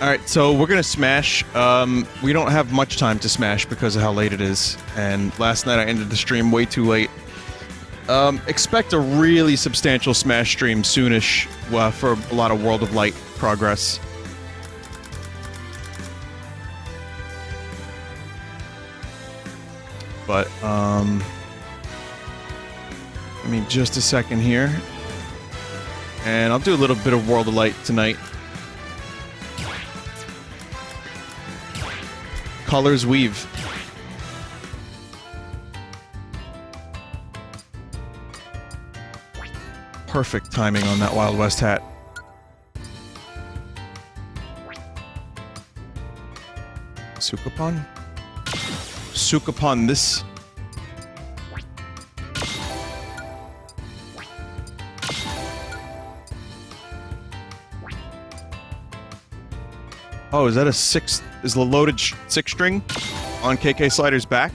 Alright, so we're gonna smash. We don't have much time to smash because of how late it is. And last night I ended the stream way too late. Expect a really substantial smash stream soonish for a lot of World of Light progress. But, give me just a second here. And I'll do a little bit of World of Light tonight. Colors weave. Perfect timing on that Wild West hat. Sukapon? Sukapon this. Oh, is that a six? Is the loaded six string on KK Slider's back?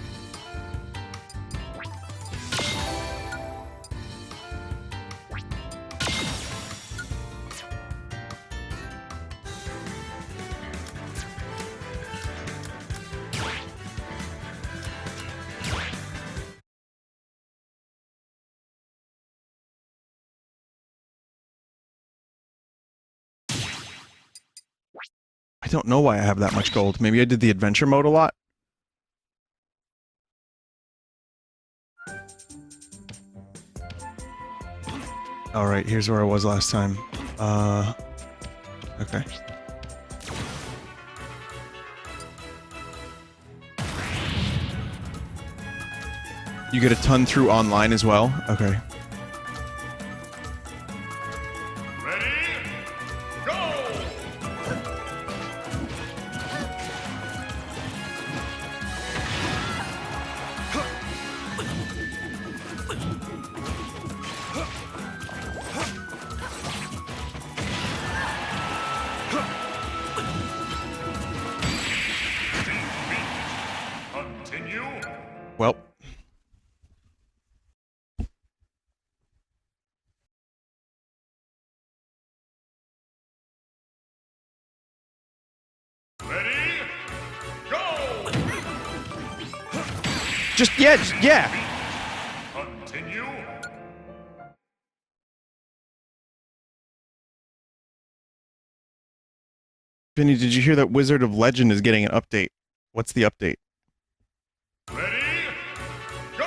I don't know why I have that much gold. Maybe I did the adventure mode a lot? Alright, here's where I was last time. Okay. You get a ton through online as well? Okay. Well. Ready? Go! Yeah. Continue. Vinny, did you hear that Wizard of Legend is getting an update? What's the update? Ready? Go!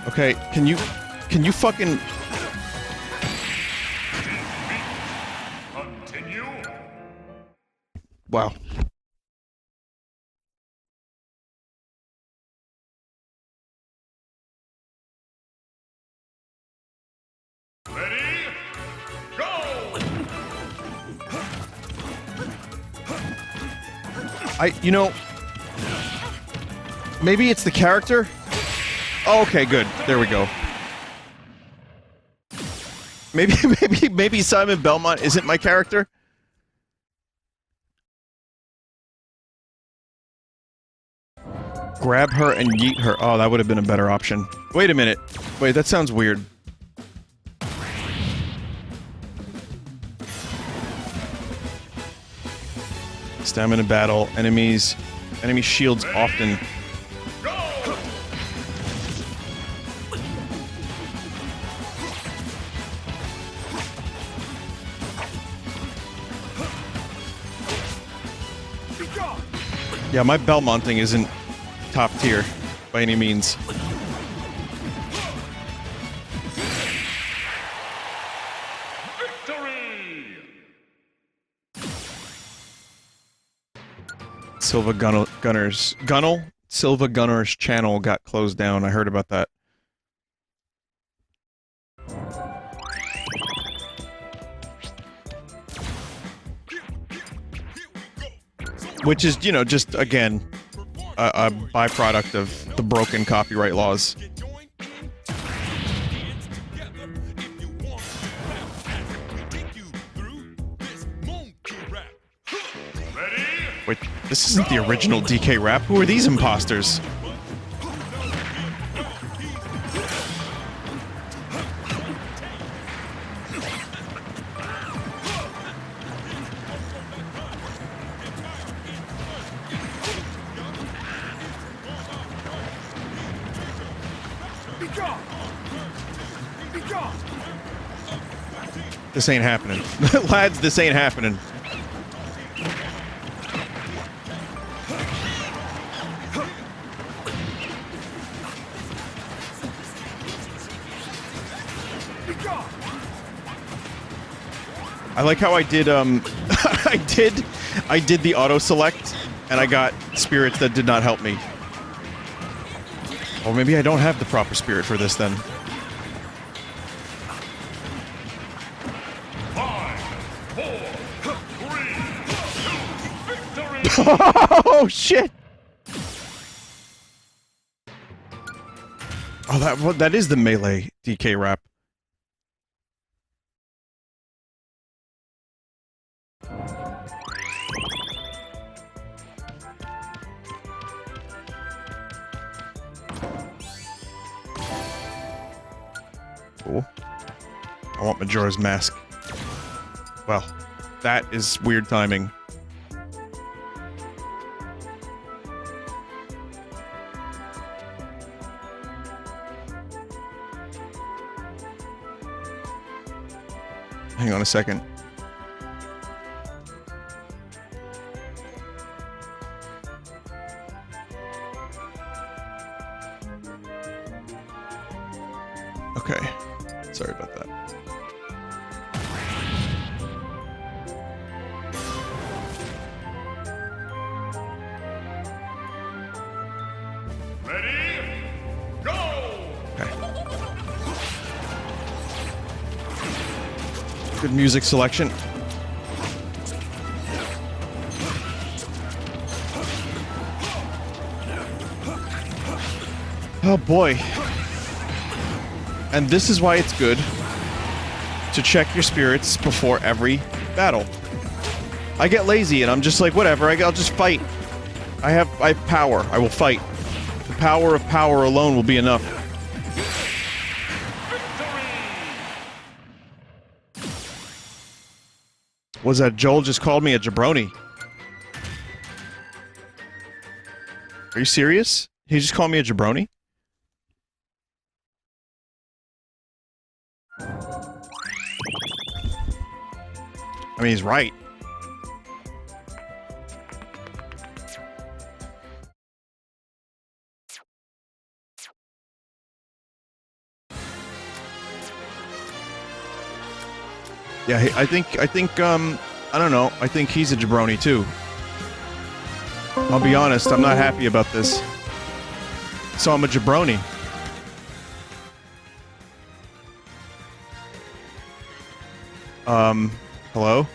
Okay, can you fucking... Continue. Wow. Ready? Go! You know... Maybe it's the character? Oh, okay, good. There we go. Maybe Simon Belmont isn't my character? Grab her and yeet her. Oh, that would have been a better option. Wait a minute. Wait, that sounds weird. Stamina battle. Enemy shields often. Yeah, my Belmonting isn't top tier by any means. Victory! Silva Silva Gunner's channel got closed down. I heard about that. Which is, you know, just, again, a byproduct of the broken copyright laws. Wait. This isn't the original DK rap. Who are these imposters? This ain't happening. Lads, this ain't happening. I like how I did, I did the auto select, and I got spirits that did not help me. Or maybe I don't have the proper spirit for this then. 5, 4, 3, 2, victory! Oh shit! Oh, that is the melee DK rap. Cool. I want Majora's Mask. Well, that is weird timing. Hang on a second. Okay. Sorry about that. Ready? Go! Okay. Good music selection. Oh boy. And this is why it's good to check your spirits before every battle. I get lazy and I'm just like, whatever, I'll just fight. I have power. I will fight. The power of power alone will be enough. Was that Joel just called me a jabroni? Are you serious? He just called me a jabroni? I mean, he's right. Yeah, I think, I don't know. I think he's a jabroni too. I'll be honest, I'm not happy about this. So I'm a jabroni. Hello?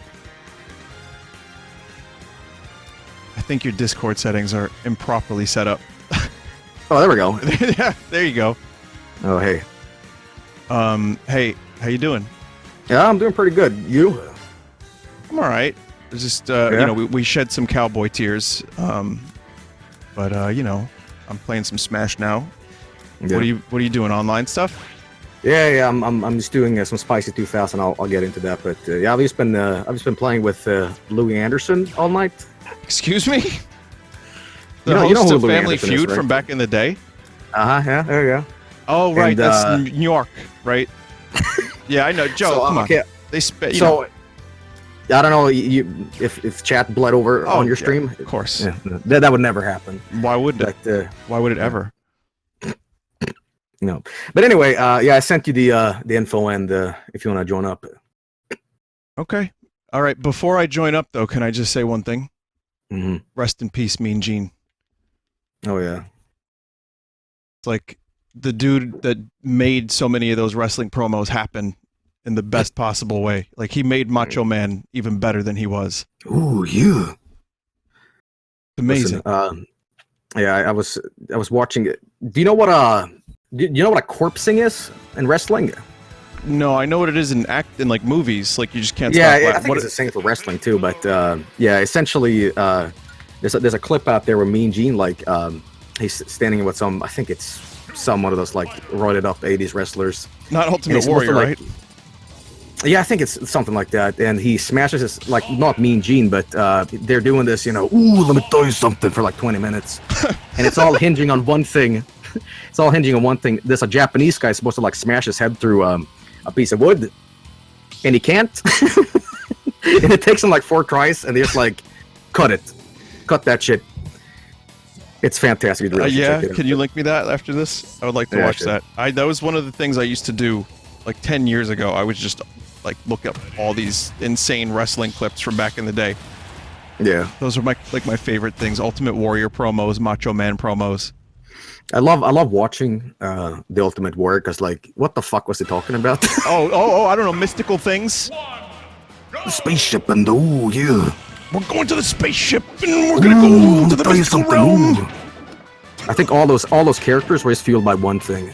I think your Discord settings are improperly set up. Oh, there we go. Yeah, there you go. Oh, hey. Hey, how you doing? Yeah, I'm doing pretty good. You? I'm alright. It's just, Yeah? you know, we shed some cowboy tears. But, you know, I'm playing some Smash now. Yeah. What are you doing? Online stuff? Yeah, I'm just doing some spicy too fast, and I'll get into that. But yeah, I've just been playing with Louis Anderson all night. Excuse me? The You know host who of Louis Family Anderson is, Feud right? from back in the day? Yeah, there you go. Oh, right, And, that's New York, right? Yeah, I know. Joe, So, come on. okay. They spit. So I don't know if chat bled over on your yeah, stream. Of course. Yeah, that would never happen. Why would it? But, Why would it ever? no. But anyway, yeah, I sent you the info, and if you want to join up. Okay. All right. Before I join up, though, can I just say one thing? Mm-hmm. Rest in peace, Mean Gene. Oh yeah. It's like the dude that made so many of those wrestling promos happen in the best possible way. Like, he made Macho Man even better than he was. Ooh, you. Amazing. Listen, yeah, I was watching it. Do you know what a corpsing is in wrestling? No, I know what it is in like movies. Like, you just can't Yeah, stop. I think it's the same for wrestling too. But yeah, essentially, there's a clip out there where Mean Gene, like, he's standing with some, I think it's some one of those like roided up 80s wrestlers. Not And Ultimate he's supposed to, Warrior, like- right? Yeah, I think it's something like that. And he smashes his, like, not Mean Gene, but they're doing this, you know, ooh, let me tell you something for like 20 minutes. And it's all hinging on one thing. It's all hinging on one thing. There's a Japanese guy supposed to like smash his head through a piece of wood, and he can't. And it takes him like 4 tries, and they're just like, cut that shit. It's fantastic. You really should Yeah, check it out. can you link me that after this? I would like to Yeah, watch sure. that. That was one of the things I used to do like 10 years ago. I would just like look up all these insane wrestling clips from back in the day. Yeah, Those are my favorite things. Ultimate Warrior promos, Macho Man promos. I love watching the Ultimate Warrior because, like, what the fuck was he talking about? Oh, I don't know, mystical things. Spaceship and oh yeah. We're going to the spaceship and we're gonna go to the tell you mystical something, realm. ooh. I think all those characters were just fueled by one thing.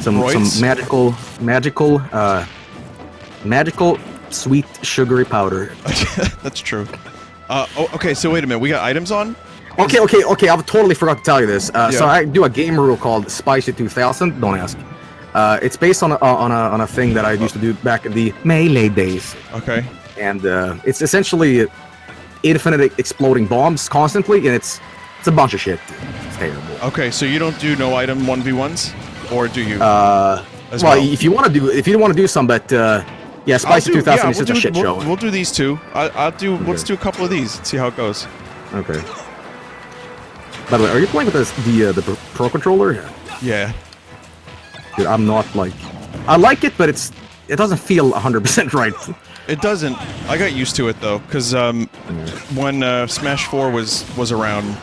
Some Roids? magical sweet sugary powder. That's true. Okay, so wait a minute. We got items on? Okay. I totally forgot to tell you this. Yeah. So I do a game rule called Spicy 2000. Don't ask. It's based on a thing that I used to do back in the Melee days, Okay. and it's essentially infinite exploding bombs constantly, and it's a bunch of shit. It's terrible. Okay, so you don't do no item 1v1s? Or do you? As Well, if you want to do some, but yeah, Spicy 2000 is just a shit show. We'll do these two. Let's do a couple of these. See how it goes. Okay. By the way, are you playing with the Pro Controller? Yeah. Dude, I'm not like... I like it, but it doesn't feel 100% right. It doesn't. I got used to it though, because when Smash 4 was around,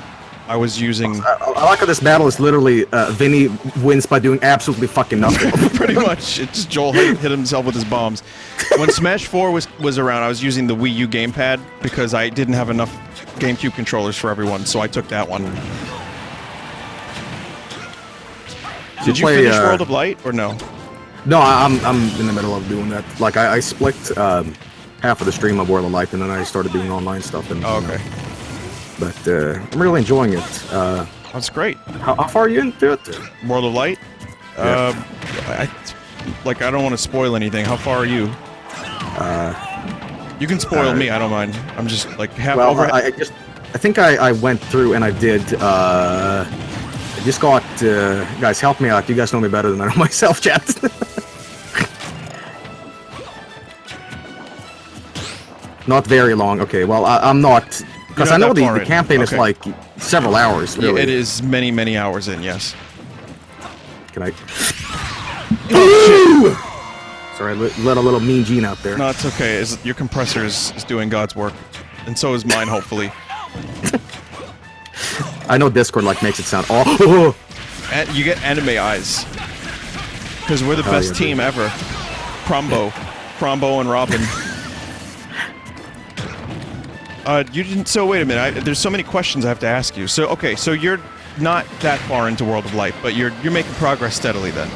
I was using I like how this battle is literally Vinny wins by doing absolutely fucking nothing. pretty much. It's just Joel hit himself with his bombs. When Smash 4 was around, I was using the Wii U gamepad because I didn't have enough GameCube controllers for everyone, so I took that one. Did you finish World of Light or no? No, I'm in the middle of doing that. Like I split half of the stream of World of Light, and then I started doing online stuff. And Oh, you know, okay. but I'm really enjoying it. That's great. How far are you into it? World of Light? Yeah. I don't want to spoil anything. How far are you? You can spoil me, I don't mind. I'm just like Well, I think I went through and I did. I just got guys, help me out. You guys know me better than I know myself, chat. Not very long. Okay, well I'm not because I not know that far the in. campaign is Okay. like several hours. Really. It is many hours in, yes. Can I? Oh, Sorry, let a little Mean Gene out there. No, it's okay. Your compressor is doing God's work. And so is mine, hopefully. I know Discord like makes it sound. Oh, And you get anime eyes. Because we're the best yeah, team ever. Crombo and Robin. You didn't. So wait a minute. There's so many questions I have to ask you. So okay. So you're not that far into World of Light, but you're making progress steadily then.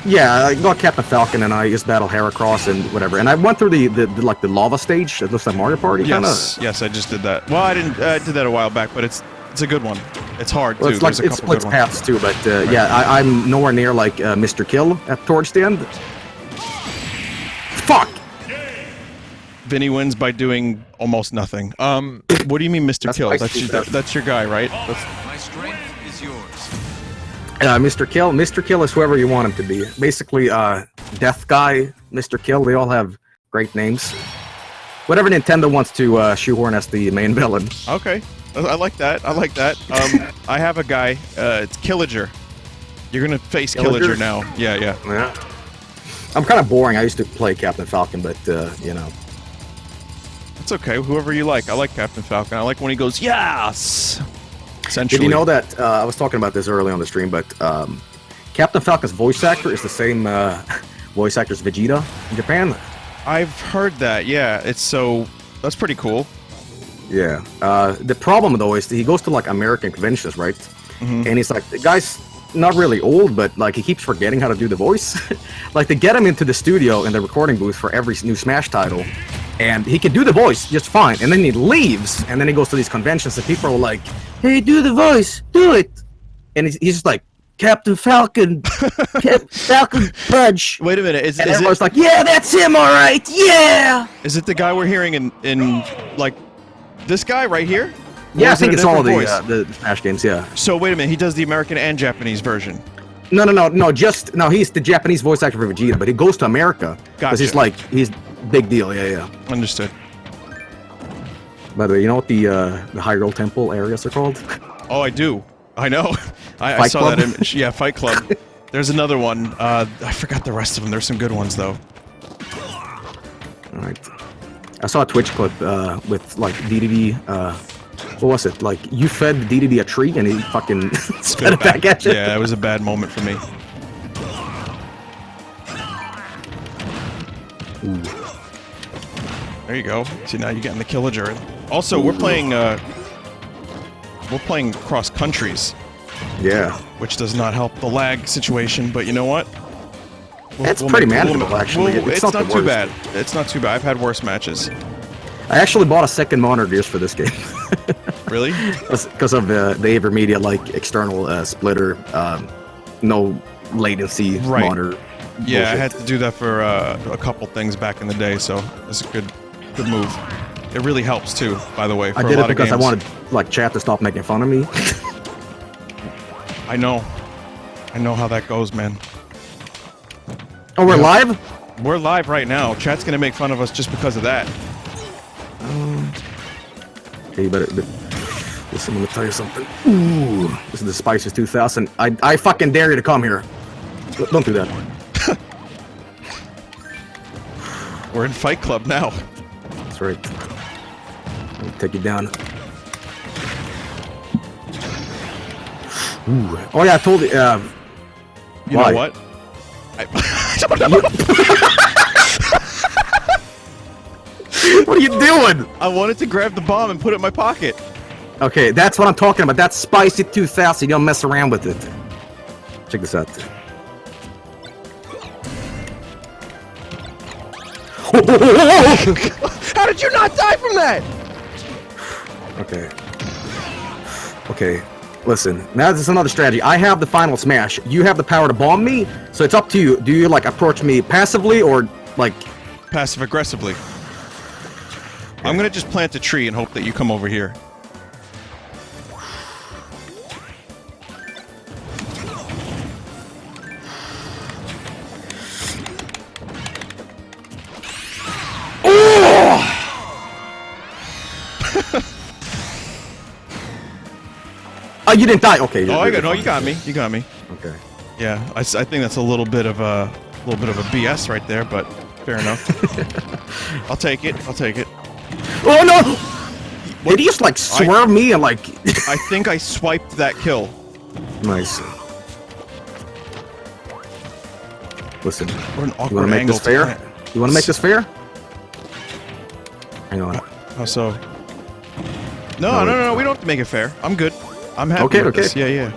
yeah, I got Captain Falcon and I just battle Heracross and whatever. And I went through the like the lava stage. It looks like Mario Party kind of. Yes, I just did that. Well, I didn't. I did that a while back, but it's a good one. It's hard Well, too. it's like There's a it couple splits good ones. paths too, but yeah, I'm nowhere near like Mr. Kill towards the end. Fuck. Vinny wins by doing almost nothing. What do you mean, Mr. That's Kill? spicy That's your guy, right? My strength is yours. Mr. Kill. Mr. Kill is whoever you want him to be. Basically, Death Guy, Mr. Kill. They all have great names. Whatever Nintendo wants to shoehorn as the main villain. Okay, I like that. I like that. I have a guy. It's Killager. You're gonna face Killager now. Yeah. Yeah. I'm kind of boring. I used to play Captain Falcon, but you know. It's okay. Whoever you like. I like Captain Falcon. I like when he goes yes. Essentially. Did you know that I was talking about this early on the stream, but Captain Falcon's voice actor is the same voice actor as Vegeta in Japan? I've heard that. Yeah. That's pretty cool. Yeah. The problem though is that he goes to like American conventions, right? Mm-hmm. And he's like, the guy's not really old, but like he keeps forgetting how to do the voice. Like they get him into the studio in the recording booth for every new Smash title, and he can do the voice just fine. And then he leaves, and then he goes to these conventions, and people are like, "Hey, do the voice, do it," and he's just like, "Captain Falcon, Captain Falcon Punch." Wait a minute, is everyone's it like, "Yeah, that's him, all right, yeah." is it the guy we're hearing in like this guy right here? Yeah, Or I is it think a it's all different the voice? Smash games. Yeah. So wait a minute, he does the American and Japanese version. No. He's the Japanese voice actor for Vegeta, but he goes to America because Gotcha. he's big deal. Yeah. Understood. By the way, you know what the Hyrule Temple areas are called? Oh, I do. I know. I Fight saw Club? that image. Yeah, Fight Club. There's another one. I forgot the rest of them. There's some good ones though. All right. I saw a Twitch clip with like DDD. What was it? Like you fed DDD a tree and he fucking spit it back at you. Yeah, it was a bad moment for me. Ooh. There you go. See, now you're getting the Killager. Also, we're playing cross countries, Yeah. which does not help the lag situation. But you know what? It's pretty manageable, actually. It's It's not not the too worst. bad. It's not too bad. I've had worse matches. I actually bought a second monitor just for this game. Really? Because of the AverMedia like external splitter, no latency Right. monitor. Yeah, I bullshit. had to do that for a couple things back in the day, so it's a good move. It really helps too, by the way. For I a did lot it of because I games. wanted like chat to stop making fun of me. I know how that goes, man. Oh, we're live? We're live right now. Chat's gonna make fun of us just because of that. Okay, you better. Listen, I'm gonna tell you something. Ooh, this is the Spices 2000. I fucking dare you to come here. Don't do that. We're in Fight Club now. That's right. I'll take you down. Ooh. Oh yeah, I told you. You Why? know what? What are you doing? I wanted to grab the bomb and put it in my pocket. Okay, that's what I'm talking about. That's Spicy 2000. You don't mess around with it. Check this out. How did you not die from that? Okay. Okay. Listen, now this is another strategy. I have the final smash. You have the power to bomb me, so it's up to you. Do you like approach me passively or like? Passive aggressively. I'm gonna just plant a tree and hope that you come over here. Oh, you didn't die. Okay. Oh, you got me. You got me. Okay. Yeah, I think that's a little bit of a BS right there, but fair enough. I'll take it. I'll take it. Oh no! Did he just like swerve me and like? I think I swiped that kill. Nice. Listen. What an You awkward want to make angle this fair? plant. You want to make this fair? Hang on. How so? No. We don't have to make it fair. I'm good. I'm happy Okay, with okay. this. Yeah.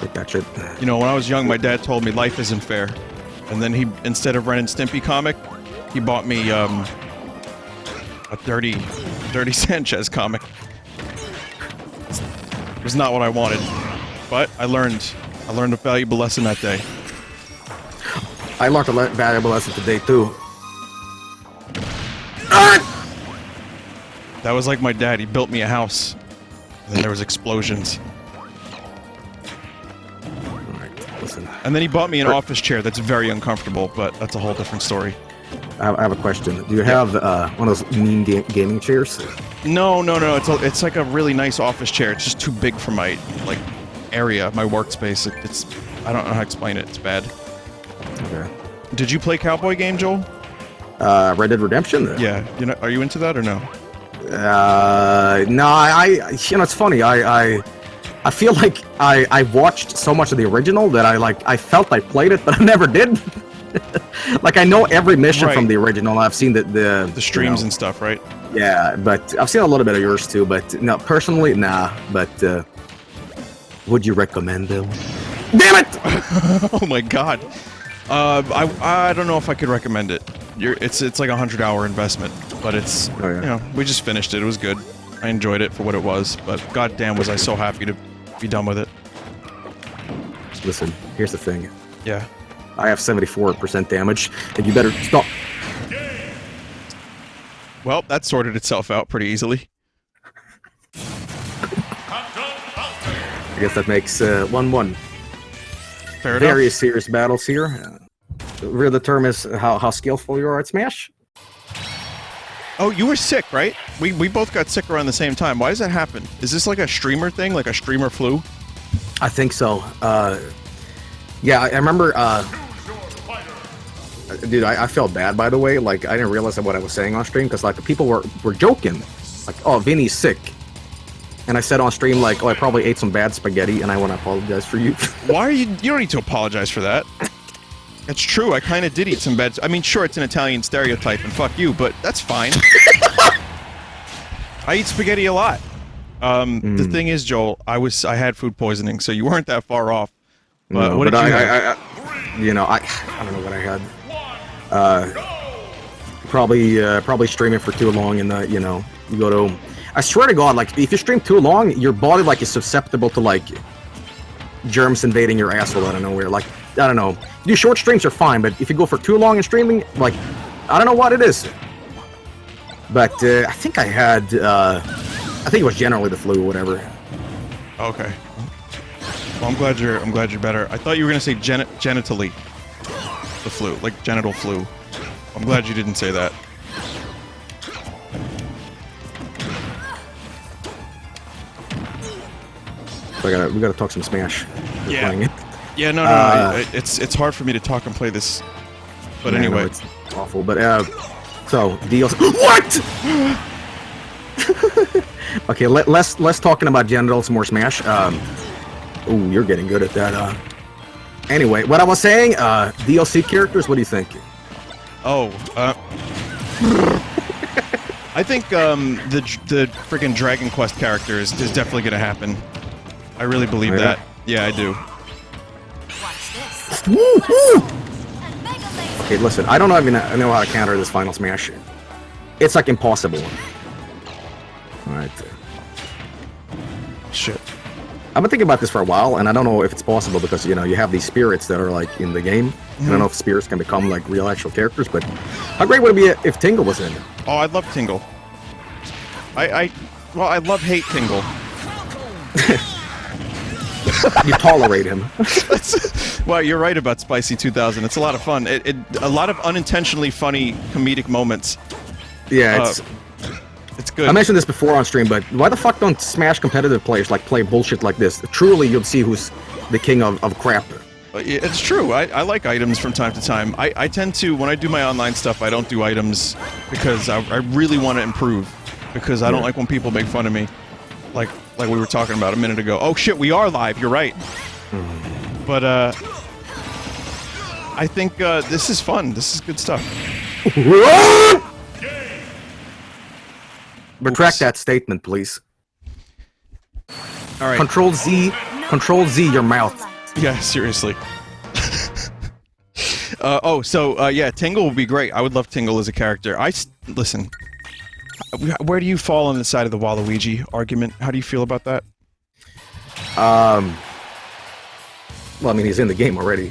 Take that shit. You know, when I was young, my dad told me life isn't fair, and then he, instead of Ren and Stimpy comic, he bought me a dirty Sanchez comic. It was not what I wanted, but I learned a valuable lesson that day. I learned a valuable lesson today too. Ah! That was like my dad. He built me a house, and then there was explosions, Alright, listen. and then he bought me an office chair that's very uncomfortable, but that's a whole different story. I have a question. Do you have one of those mean gaming chairs? No. It's like a really nice office chair. It's just too big for my area, my workspace. It's I don't know how to explain it. It's bad. Okay. Did you play Cowboy Game, Joel? Red Dead Redemption? Yeah. Are you into that or no? No, I you know, it's funny. I feel like I watched so much of the original that I felt I played it, but I never did. Like I know every mission from Right. the original. I've seen the Streams and stuff, right? yeah, but I've seen a little bit of yours too. But no, personally, nah. But would you recommend them? Damn it! Oh my god. I don't know if I could recommend it. it's like a 100-hour investment, but it's you know, we just finished it. It was good. I enjoyed it for what it was, but goddamn was I so happy to be done with it. Listen, here's the thing. Yeah. I have 74% damage, and you better stop. Well, that sorted itself out pretty easily. I guess that makes 1-1. Fair enough. Very serious battles here. Really, the term is how skillful you are at Smash. Oh, you were sick, right? We both got sick around the same time. Why does that happen? Is this like a streamer thing? Like a streamer flu? I think so. Yeah, I remember. Dude, I felt bad, by the way. Like, I didn't realize what I was saying on stream, because, like, people were joking. Like, oh, Vinny's sick. And I said on stream, like, oh, I probably ate some bad spaghetti, and I want to apologize for you. Why are you... You don't need to apologize for that. It's true, I kind of did eat some bad... I mean, sure, it's an Italian stereotype, and fuck you, but that's fine. I eat spaghetti a lot. The thing is, Joel, I had food poisoning, so you weren't that far off. But No, what did you have? You know, I don't know what I had. Probably streaming for too long, and you know, you go to. I swear to God, like if you stream too long, your body like is susceptible to like germs invading your asshole out of nowhere. Like I don't know. Do short streams are fine, but if you go for too long in streaming, like I don't know what it is. But I think I had. I think it was generally the flu, or whatever. Okay. Well, I'm glad you're better. I thought you were gonna say genitally. The flu, like genital flu. I'm glad you didn't say that. So we gotta talk some Smash. We're playing it. Yeah, no. It's hard for me to talk and play this. But anyway, no, it's awful. But so deals. What? Okay, less talking about genitals, more Smash. Ooh, you're getting good at that. Anyway, what I was saying, DLC characters, what do you think? Oh, I think the freaking Dragon Quest character is definitely gonna happen. I really believe that. Yeah, I do. Okay, listen, I don't even know how to counter this final Smash. It's like impossible. Alright. Shit. I've been thinking about this for a while, and I don't know if it's possible because, you know, you have these spirits that are, like, in the game. I don't know if spirits can become, like, real actual characters, but how great would it be if Tingle was in? Oh, I'd love Tingle. I love-hate Tingle. You tolerate him. Well, you're right about Spicy 2000. It's a lot of fun. A lot of unintentionally funny comedic moments. Yeah, it's good. I mentioned this before on stream, but why the fuck don't Smash competitive players like play bullshit like this? Truly, you'll see who's the king of crap. It's true. I like items from time to time. I tend to, when I do my online stuff, I don't do items because I really want to improve. Because I don't like when people make fun of me. Like we were talking about a minute ago. Oh shit, we are live. You're right. But I think this is fun. This is good stuff. Retract that statement, please. All right. Control Z, your mouth. Yeah, seriously. Yeah, Tingle would be great. I would love Tingle as a character. Listen. Where do you fall on the side of the Waluigi argument? How do you feel about that? Well, I mean, he's in the game already.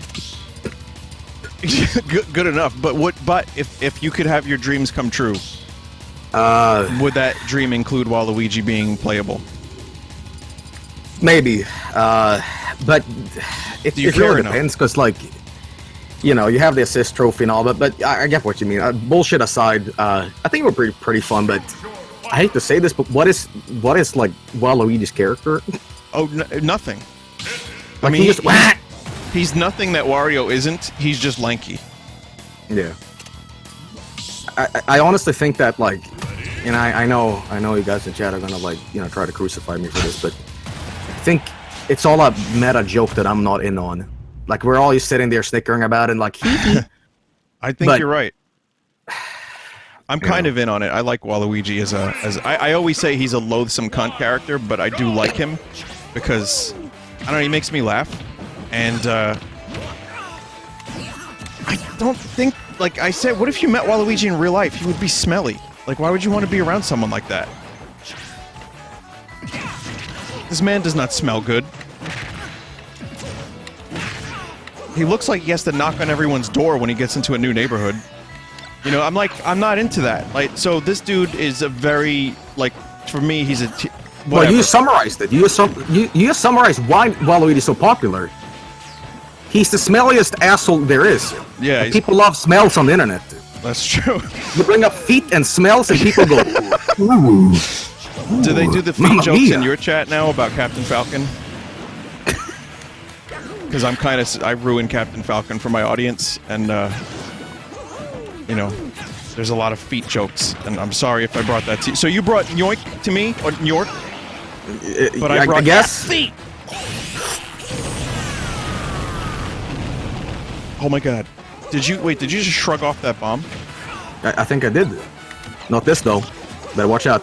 Good enough. But if you could have your dreams come true, would that dream include Waluigi being playable? Maybe. But it really depends, because, like, you know, you have the assist trophy and all, but I get what you mean. Bullshit aside, I think it would be pretty fun, but I hate to say this, but what is like, Waluigi's character? Oh, nothing. Like, I mean, he's nothing that Wario isn't. He's just lanky. Yeah. I honestly think that, like, and I know you guys in chat are gonna, like, you know, try to crucify me for this, but I think it's all a meta joke that I'm not in on. Like, we're all just sitting there snickering about it, and like, I think you're right. I'm kind of in on it. I like Waluigi as I always say he's a loathsome cunt character, but I do like him because, I don't know, he makes me laugh. And, I don't think, like I said, what if you met Waluigi in real life? He would be smelly. Like, why would you want to be around someone like that? This man does not smell good. He looks like he has to knock on everyone's door when he gets into a new neighborhood. You know, I'm not into that. Like, so this dude is a very, like, for me, he's a... Well, you summarized it. You just summarized why Waluigi is so popular. He's the smelliest asshole there is. Yeah, people love smells on the internet. That's true. You bring up feet and smells, and people go, ooh. Do they do the feet jokes in your chat now about Captain Falcon? Because I ruined Captain Falcon for my audience, and you know, there's a lot of feet jokes, and I'm sorry if I brought that to you. So you brought Yoink to me, or York? But I brought feet. Oh my god. Did you just shrug off that bomb? I think I did. Not this though. Better watch out.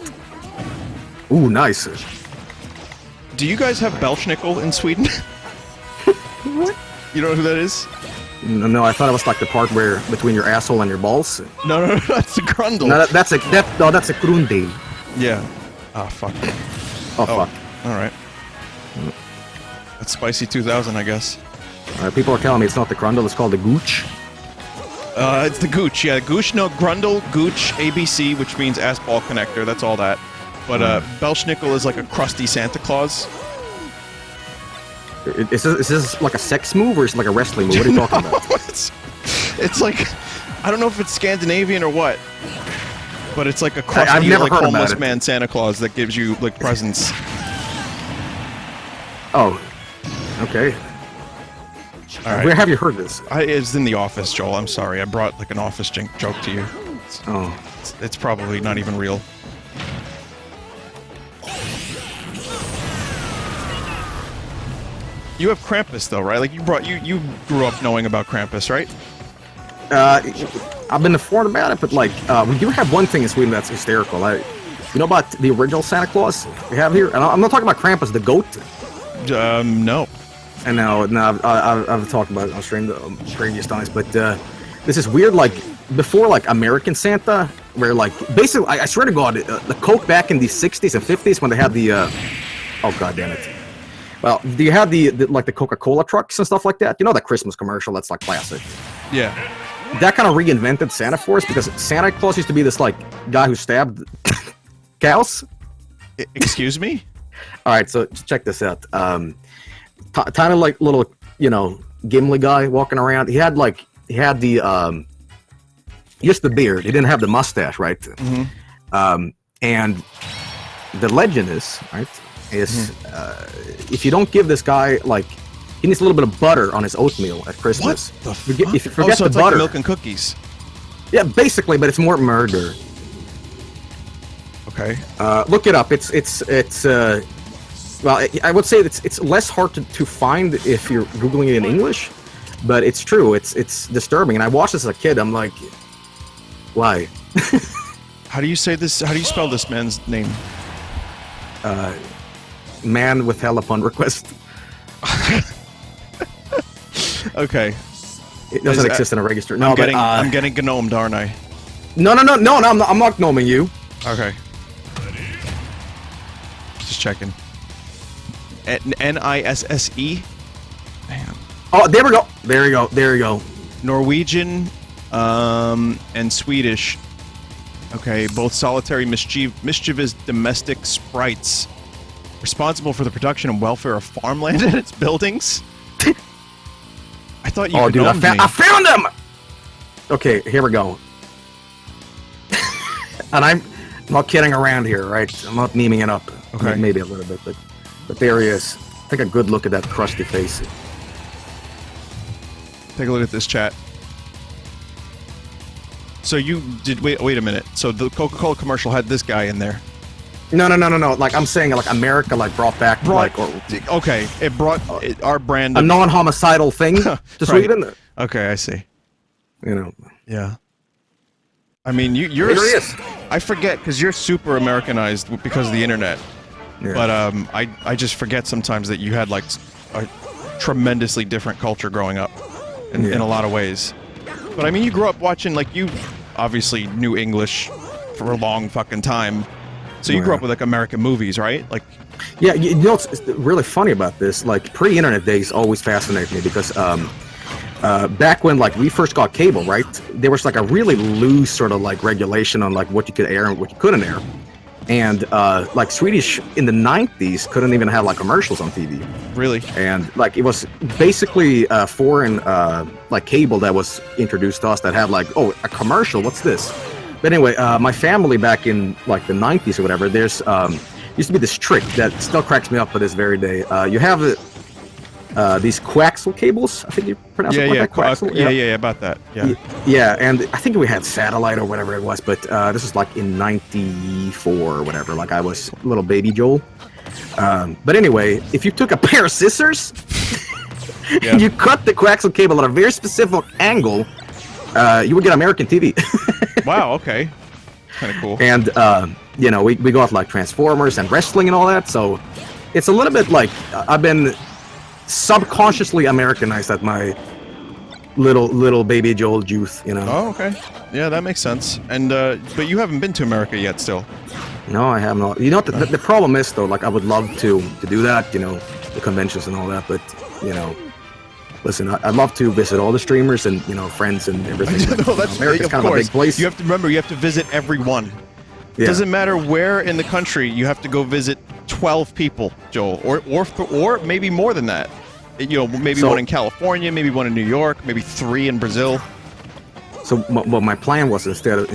Ooh, nice. Do you guys have Belschnickel in Sweden? What? You know who that is? No, I thought it was like the part where between your asshole and your balls. No, that's a grundle. No, that's a grundle. Yeah. Ah, fuck. Oh, fuck. All right. That's Spicy 2000, I guess. People are telling me it's not the grundle, it's called the gooch. It's the gooch, yeah. Gooch, no, grundle, gooch, ABC, which means ass ball connector, that's all that. But Belschnickel is like a crusty Santa Claus. Is this like a sex move or is it like a wrestling move? What are you talking about? It's like, I don't know if it's Scandinavian or what, but it's like a crusty, I've never like, heard homeless about it. man Santa Claus that gives you like presents. Oh, okay. All right. Where have you heard this? It's in the office, Joel. I'm sorry. I brought like an office joke to you. It's probably not even real. You have Krampus though, right? Like you grew up knowing about Krampus, right? I've been informed about it, but like we do have one thing in Sweden that's hysterical. You know about the original Santa Claus we have here? And I'm not talking about Krampus, the goat. No. And no, I've talked about it on stream the previous times, but this is weird. Like before, like American Santa, where like basically, I swear to God, the Coke back in the '60s and '50s when they had the oh god damn it. Well, do you have the like the Coca-Cola trucks and stuff like that? You know that Christmas commercial that's like classic. Yeah. That kind of reinvented Santa for us because Santa Claus used to be this like guy who stabbed cows. Excuse me? All right, so check this out. Tiny like little, you know, Gimli guy walking around. He had the just the beard. He didn't have the mustache, right? Mm-hmm. And the legend is if you don't give this guy like he needs a little bit of butter on his oatmeal at Christmas. What the fuck? If you forget so the it's butter, like milk and cookies. Yeah, basically, but it's more murder. Okay. Look it up. It's well, I would say it's less hard to find if you're googling it in English, but it's true. It's disturbing. And I watched this as a kid. I'm like, why? How do you say this? How do you spell this man's name? Man with hell upon request. Okay. It doesn't exist in a register. No, I'm getting gnomed, aren't I? No, I'm not gnoming you. Okay. Just checking. Nisse. Damn. Oh, there we go. Norwegian, and Swedish. Okay, both solitary mischievous domestic sprites, responsible for the production and welfare of farmland and its buildings. I thought you. Oh, dude, I found them. Okay, here we go. And I'm not kidding around here, right? I'm not memeing it up. Okay. Maybe a little bit, but there he is. Take a good look at that crusty face. Take a look at this chat. So you did wait a minute. So the Coca-Cola commercial had this guy in there. No. Like I'm saying, like America, like brought okay, it brought our brand a non-homicidal thing to Sweden. Okay, I see. You know. Yeah. I mean, you're. There he is. I forget because you're super Americanized because of the internet. Yeah. But I just forget sometimes that you had like a tremendously different culture growing up in a lot of ways. But I mean, you grew up watching, like, you obviously knew English for a long fucking time. So you grew up with, like, American movies, right? Like, Yeah, you know what's really funny about this? Like, pre-internet days always fascinate me because back when, like, we first got cable, right? There was, like, a really loose sort of, like, regulation on, like, what you could air and what you couldn't air. And, like, Swedish in the 90s couldn't even have, like, commercials on TV. really? And, like, it was basically foreign, like, cable that was introduced to us that had, like, oh, a commercial, what's this? But anyway, my family back in, like, the 90s or whatever, there's, used to be this trick that still cracks me up to this very day. You have these coaxial cables, I think you pronounce it like that, coaxial? Yeah, about that. Yeah. Yeah, and I think we had satellite or whatever it was, but this was like in 94 or whatever, like I was little baby Joel. But anyway, if you took a pair of scissors and you cut the coaxial cable at a very specific angle, you would get American TV. Wow, okay. Kind of cool. And, you know, we got like Transformers and wrestling and all that, so it's a little bit like I've been subconsciously Americanized at my little baby Joel youth, you know. Oh, okay. Yeah, that makes sense. And but you haven't been to America yet, still. No, I have not. You know, the problem is though, like I would love to do that, you know, the conventions and all that, but you know, listen, I'd love to visit all the streamers and you know friends and everything. But, No, that's America's of kind of a course. big place. You have to remember, you have to visit everyone. Yeah. Doesn't matter where in the country, you have to go visit 12 people, Joel, or maybe more than that. You know, maybe So- one in California, maybe one in New York, maybe 3 in Brazil. So what my plan was instead of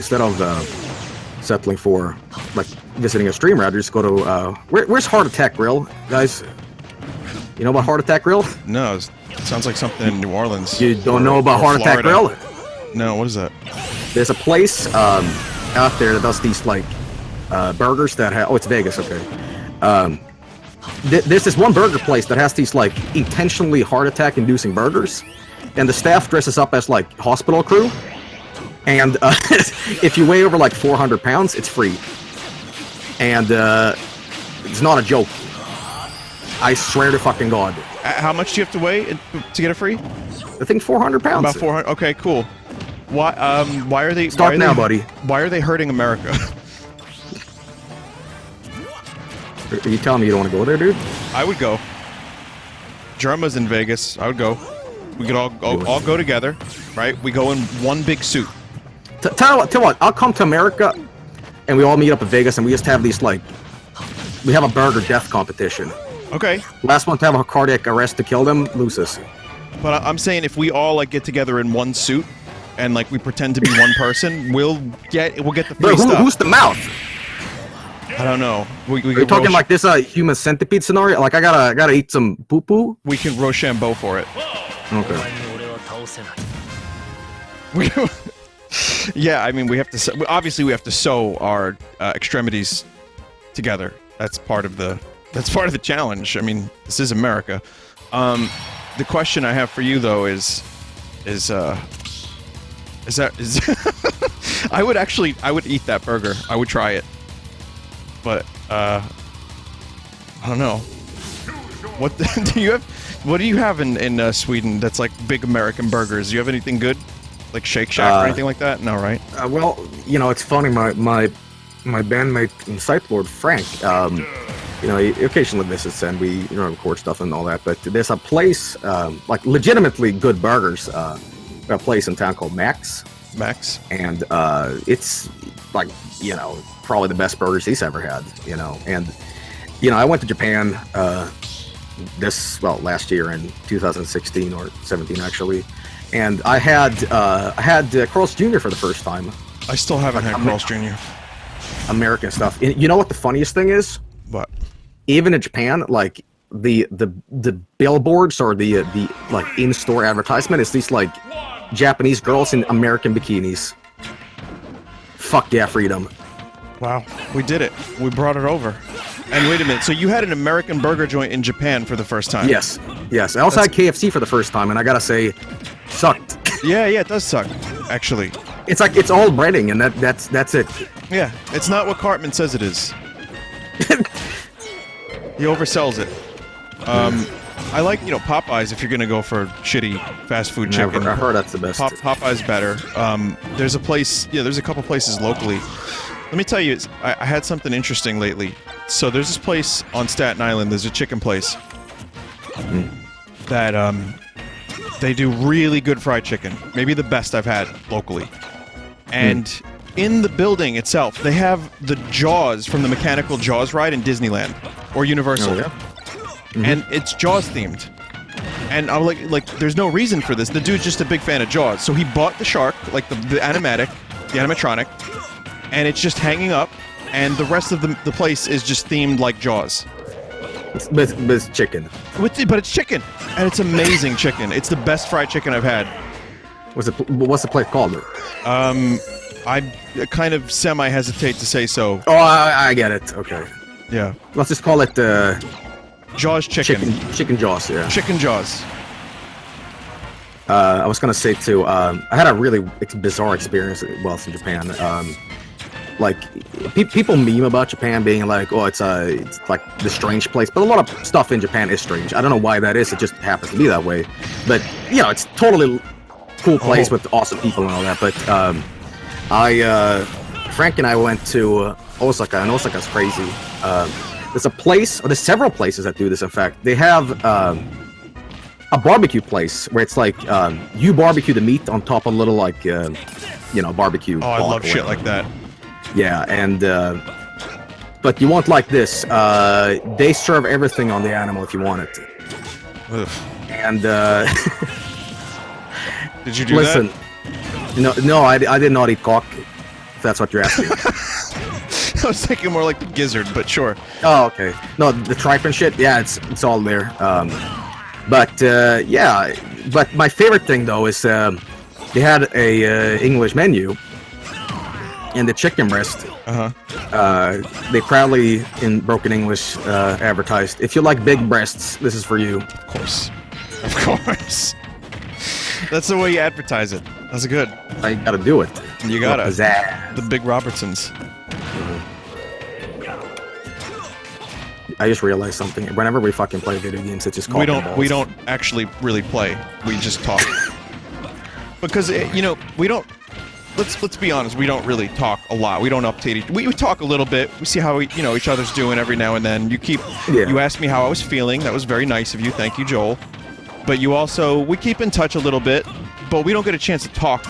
settling for like visiting a streamer, I'd just go to where's Heart Attack Grill, guys? You know about Heart Attack Grill? No, it sounds like something in New Orleans. You don't or- know about or Heart Attack Florida. Grill? No, what is that? There's a place out there that does these like burgers that have. Oh, it's Vegas. Okay. There's this one burger place that has these like intentionally heart attack inducing burgers, and the staff dresses up as like hospital crew. And if you weigh over like 400 pounds, it's free. And it's not a joke. I swear to fucking God. How much do you have to weigh to get it free? I think 400 pounds. About 400. Okay, cool. Why are they? Start why are now, they, buddy. Why are they hurting America? Are you telling me you don't want to go there, dude? I would go. Germa's in Vegas. I would go. We could all go together, right? We go in one big suit. Tell you what, I'll come to America, and we all meet up in Vegas, and we just have these like, we have a burger death competition. Okay. Last one to have a cardiac arrest to kill them loses. But I'm saying if we all like get together in one suit and like we pretend to be one person, we'll get the free But stuff. who's the mouth? I don't know. We Are you talking like this human centipede scenario? Like I gotta eat some poo poo? we can Rochambeau for it. Okay. Yeah, I mean we have to. Obviously, we have to sew our extremities together. That's part of the challenge. I mean, this is America. The question I have for you though is I would eat that burger. I would try it. But I don't know. What do you have in Sweden that's like big American burgers? Do you have anything good? Like Shake Shack or anything like that? No, right? Well, you know, it's funny. My bandmate in Sightlord, Frank, you know, he occasionally visits and we, you know, record stuff and all that. But there's a place, like legitimately good burgers, a place in town called Max. Max? And it's like, you know, probably the best burgers he's ever had, you know. And, you know, I went to Japan last year in 2016 or 17 actually. And I had Carl's Jr. for the first time. I still haven't had Carl's Jr. American stuff. And you know what the funniest thing is? What? Even in Japan, like the billboards or the like in-store advertisement is these like Japanese girls in American bikinis. Fuck yeah, freedom. Wow, we did it. We brought it over. And wait a minute, so you had an American burger joint in Japan for the first time? Yes. I also had KFC for the first time, and I gotta say, sucked. Yeah, it does suck, actually. It's like it's all breading, and that's it. Yeah, it's not what Cartman says it is. He oversells it. I like, you know, Popeyes if you're gonna go for shitty fast food chicken. I heard that's the best. Popeye's better. There's a place, yeah, there's a couple places locally. Let me tell you, I had something interesting lately. So there's this place on Staten Island, there's a chicken place that, they do really good fried chicken. Maybe the best I've had locally. And in the building itself, they have the Jaws from the Mechanical Jaws ride in Disneyland or Universal. Oh, yeah? And it's Jaws themed. And I'm like, there's no reason for this. The dude's just a big fan of Jaws. So he bought the shark, like the animatronic, and it's just hanging up, and the rest of the place is just themed like Jaws. But it's chicken. But it's chicken, and it's amazing chicken. It's the best fried chicken I've had. What's the place called? I kind of semi-hesitate to say so. Oh, I get it. Okay. Yeah. Let's just call it Jaws chicken. Chicken Jaws, yeah. Chicken Jaws. I was gonna say too, I had a really bizarre experience whilst in Japan. Like, people meme about Japan being like, oh, it's like the strange place, but a lot of stuff in Japan is strange. I don't know why that is, it just happens to be that way. But, you know, it's totally cool place with awesome people and all that, but Frank and I went to Osaka, and Osaka's crazy. There's a place, or there's several places that do this, in fact. They have a barbecue place where it's like you barbecue the meat on top of a little, like, you know, barbecue. Oh, I love shit like that. Yeah, and but you want like this. They serve everything on the animal if you want it. Ugh. And did you do listen, that? No, I did not eat cock. If that's what you're asking. I was thinking more like the gizzard, but sure. Oh, okay. No, the tripe and shit. Yeah, it's all there. But yeah, but my favorite thing though is they had a English menu. And the chicken breast, they proudly, in broken English, advertised, if you like big breasts, this is for you. Of course. Of course. That's the way you advertise it. That's good. I gotta do it. You gotta. Pizzazz. The big Robertsons. I just realized something. Whenever we fucking play video games, it's just called we don't actually really play. We just talk. Because, you know, we don't... Let's be honest. We don't really talk a lot. We don't update we talk a little bit. We see how each other's doing every now and then. You asked me how I was feeling. That was very nice of you. Thank you, Joel. But we keep in touch a little bit, but we don't get a chance to talk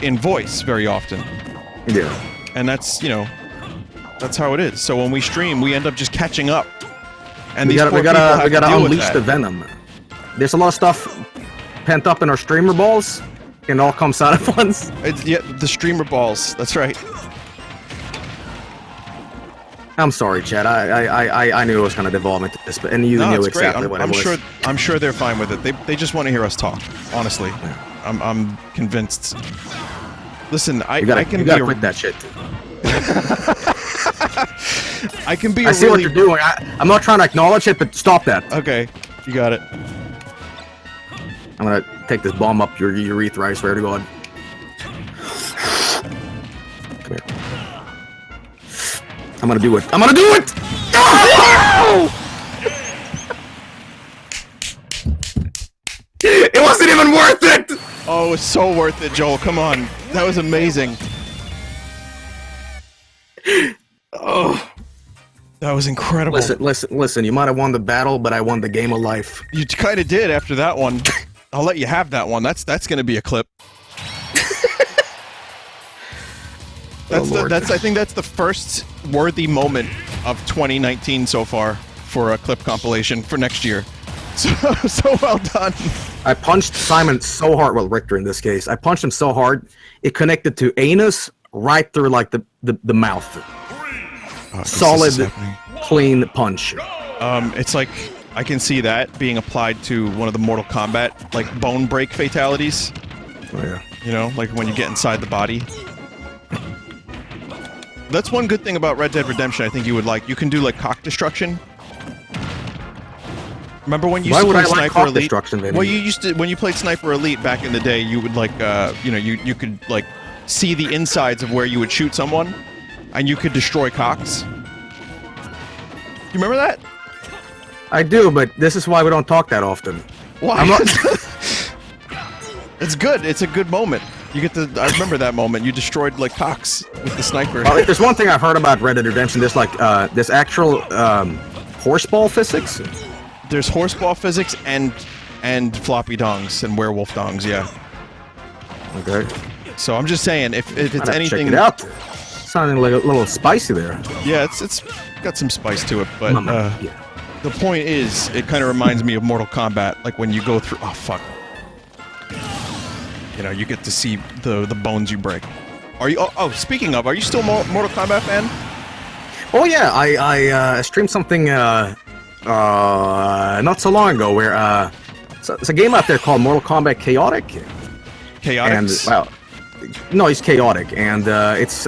in voice very often. Yeah. And that's how it is. So when we stream, we end up just catching up. And we gotta unleash the venom. There's a lot of stuff pent up in our streamer balls. It all comes out at once. Yeah, the streamer balls. That's right. I'm sorry, Chad. I knew it was going to devolve into this, and you knew exactly what it was. I'm sure they're fine with it. They just want to hear us talk. Honestly, yeah. I'm convinced. Listen, I can quit that shit. I can be. I see what you're doing. I'm not trying to acknowledge it, but stop that. Okay, you got it. I'm gonna take this bomb up your urethra, I swear to God. Come here. I'm gonna do it. I'm gonna do it! Oh! It wasn't even worth it! Oh, it's so worth it, Joel. Come on. That was amazing. Oh. That was incredible. Listen. You might have won the battle, but I won the game of life. You kind of did after that one. I'll let you have that one. That's going to be a clip. I think that's the first worthy moment of 2019 so far for a clip compilation for next year. So well done. I punched Simon so hard, well, Richter in this case. I punched him so hard, it connected to anus right through like the mouth. Oh, solid, clean punch. It's like I can see that being applied to one of the Mortal Kombat like bone break fatalities. Oh yeah. You know, like when you get inside the body. That's one good thing about Red Dead Redemption. I think you would like. You can do like cock destruction. Remember when you used to play Sniper Elite? Vinny? Well, you used to when you played Sniper Elite back in the day. You would like, you could like see the insides of where you would shoot someone, and you could destroy cocks. You remember that? I do, but this is why we don't talk that often. Why? I'm not. It's good. It's a good moment. You get to. I remember that moment. You destroyed like Cox with the sniper. Well, if there's one thing I've heard about Red Dead Redemption, there's like there's actual horseball physics. There's horseball physics and floppy dongs and werewolf dongs. Yeah. Okay. So I'm just saying, if it's anything, check it out. Sounding like a little spicy there. yeah, it's got some spice to it. But Yeah. the point is, it kind of reminds me of Mortal Kombat. Like when you go through. Oh fuck. You know, you get to see the bones you break. Are you? Oh, speaking of, are you still a Mortal Kombat fan? Oh yeah, I streamed something not so long ago where it's a game out there called Mortal Kombat Chaotic. Chaotic. And well, no, it's chaotic, and it's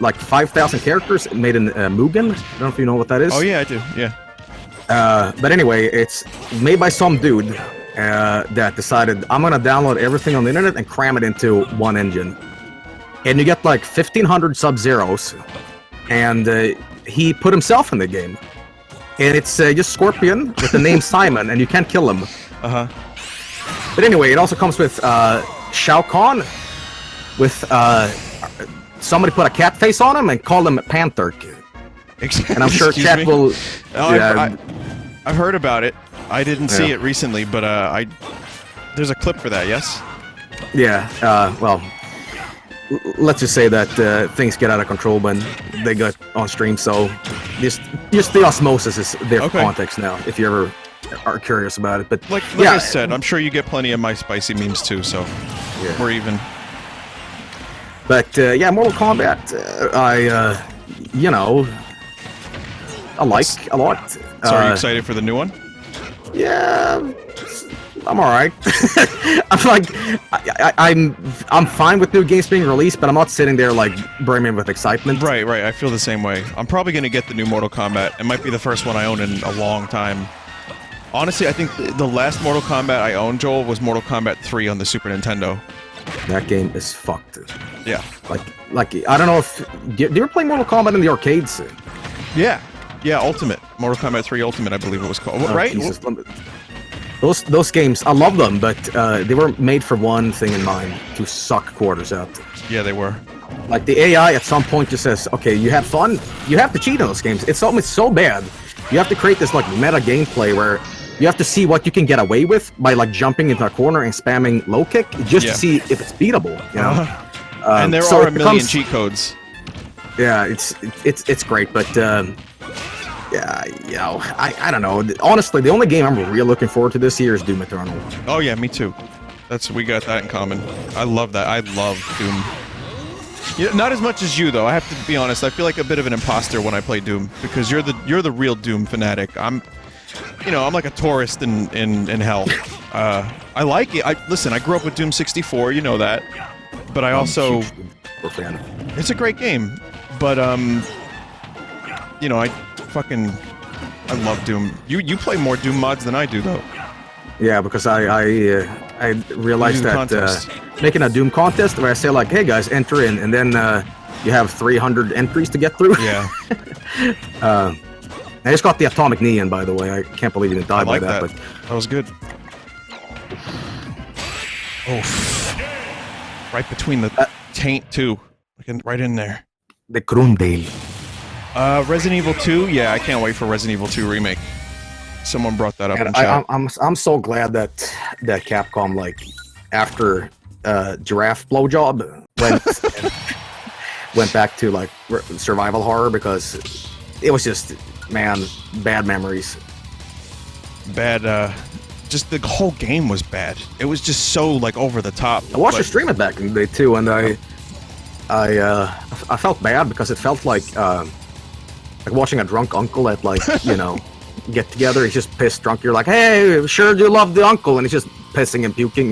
like 5,000 characters made in Mugen. I don't know if you know what that is. Oh yeah, I do. Yeah. But anyway, it's made by some dude that decided I'm gonna download everything on the internet and cram it into one engine, and you get like 1,500 Sub-Zeros, and he put himself in the game, and it's just Scorpion with the name Simon, and you can't kill him. Uh huh. But anyway, it also comes with Shao Kahn, with somebody put a cat face on him and called him Panther. And I'm sure Excuse chat me? will. Oh, Yeah, I've heard about it. I didn't see Yeah. it recently, but there's a clip for that. Yes. yeah. Well, let's just say that things get out of control when they get on stream. So just the osmosis is there for Okay. context now. If you ever are curious about it, but Like yeah, I said, I'm sure you get plenty of my spicy memes too. So Yeah. we're even. But yeah, Mortal Kombat, you know, I like a lot. So are you excited for the new one? Yeah, I'm all right. I'm like, I'm fine with new games being released, but I'm not sitting there like brimming with excitement. Right. I feel the same way. I'm probably gonna get the new Mortal Kombat. It might be the first one I own in a long time. Honestly, I think the last Mortal Kombat I owned, Joel, was Mortal Kombat 3 on the Super Nintendo. That game is fucked. Yeah. Like I don't know if do you ever play Mortal Kombat in the arcades? Yeah. Ultimate. Mortal Kombat 3 Ultimate, I believe it was called. Oh, Right? Jesus. Those games, I love them, but they were made for one thing in mind: to suck quarters out. Yeah, they were. Like the AI at some point just says, "Okay, you have fun. You have to cheat in those games. It's so bad. You have to create this like meta gameplay where you have to see what you can get away with by like jumping into a corner and spamming low kick just to see if it's beatable." You know. And there so are it a million becomes- cheat codes. Yeah, it's great, but yeah, you know, I don't know. Honestly, the only game I'm really looking forward to this year is Doom Eternal. Oh yeah, me too. We got that in common. I love that. I love Doom. Yeah, not as much as you though. I have to be honest. I feel like a bit of an imposter when I play Doom because you're the real Doom fanatic. I'm like a tourist in hell. I like it. Listen, I grew up with Doom 64. You know that. But I also. We're fan. It's a great game, but I love Doom. You play more Doom mods than I do though. Yeah, because I realized Doom that contest. making a Doom contest where I say like, hey guys, enter in, and then you have 300 entries to get through. Yeah. I just got the atomic knee in, by the way. I can't believe you didn't die I by like that. that. But That was good. Oh, right between the taint too, right in there. the Grundale. Resident Evil 2. Yeah, I can't wait for Resident Evil 2 remake. Someone brought that up in And chat. I'm so glad that Capcom, like, after Giraffe Blowjob went back to like survival horror, because it was just, man, bad memories. Bad. Just the whole game was bad. It was just so like over the top. I watched you stream it back in the day too, and I felt bad because it felt like watching a drunk uncle at like get together. He's just pissed drunk. You're like, hey, sure do love the uncle, and he's just pissing and puking,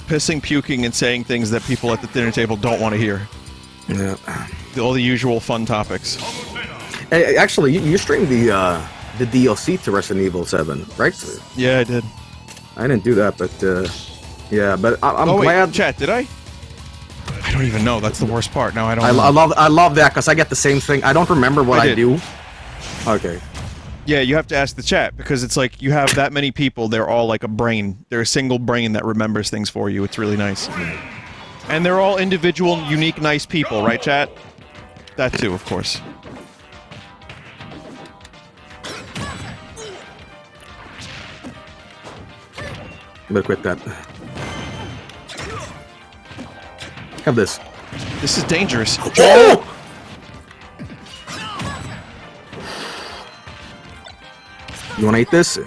Pissing, puking, and saying things that people at the dinner table don't want to hear. Yeah. All the usual fun topics. Hey, actually, you streamed the DLC to Resident Evil 7, right? Yeah, I did. I didn't do that, but yeah. But I'm Oh wait, glad. chat, did I? I don't even know. That's the worst part. Now I don't. I know. love that because I get the same thing. I don't remember what I I did. do. Okay. Yeah, you have to ask the chat, because it's like, you have that many people, they're all like a brain. They're a single brain that remembers things for you. It's really nice. And they're all individual, unique, nice people, right, chat? That too, of course. I'm gonna quit that. Have this. This is dangerous. Oh! You wanna eat this?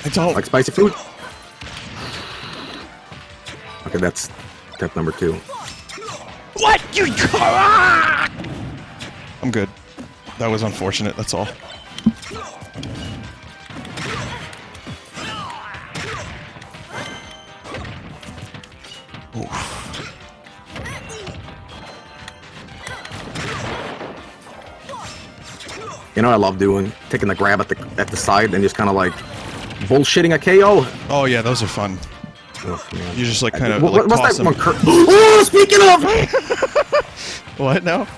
I don't. Like spicy food? Okay, that's step number 2. What? You... I'm good. That was unfortunate, that's all. Oof. You know what I love doing? Taking the grab at the side and just kind of like bullshitting a KO. Oh yeah, those are fun. Oh, man. You just like kind of What's like toss that them. one? Oh, speaking of! What now?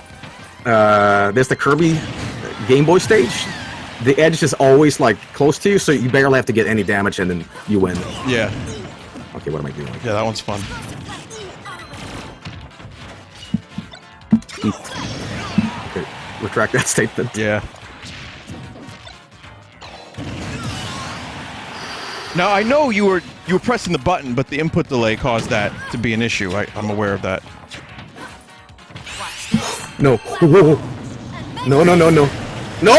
There's the Kirby Game Boy stage. The edge is always like close to you, so you barely have to get any damage, and then you win. Yeah. Okay, what am I doing? Yeah, that one's fun. Eat. Okay, retract that statement. Yeah. Now I know you were pressing the button, but the input delay caused that to be an issue. I'm aware of that. No. No, no, no, no. No!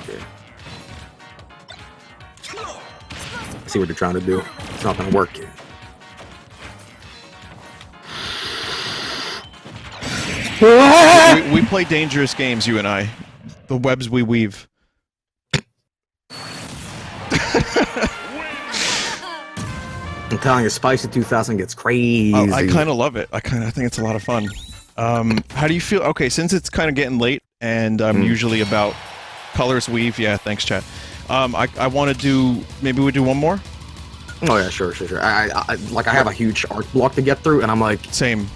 Okay. I see what you're trying to do. It's not gonna work. We play dangerous games, you and I. The webs we weave. I'm telling you, Spicy 2000 gets crazy. I kind of love it. I think it's a lot of fun. How do you feel? Okay, since it's kind of getting late, and I'm usually about colors weave. Yeah, thanks, chat. I want to do. Maybe we do one more. Oh yeah, sure. I have a huge art block to get through, and I'm like, Same.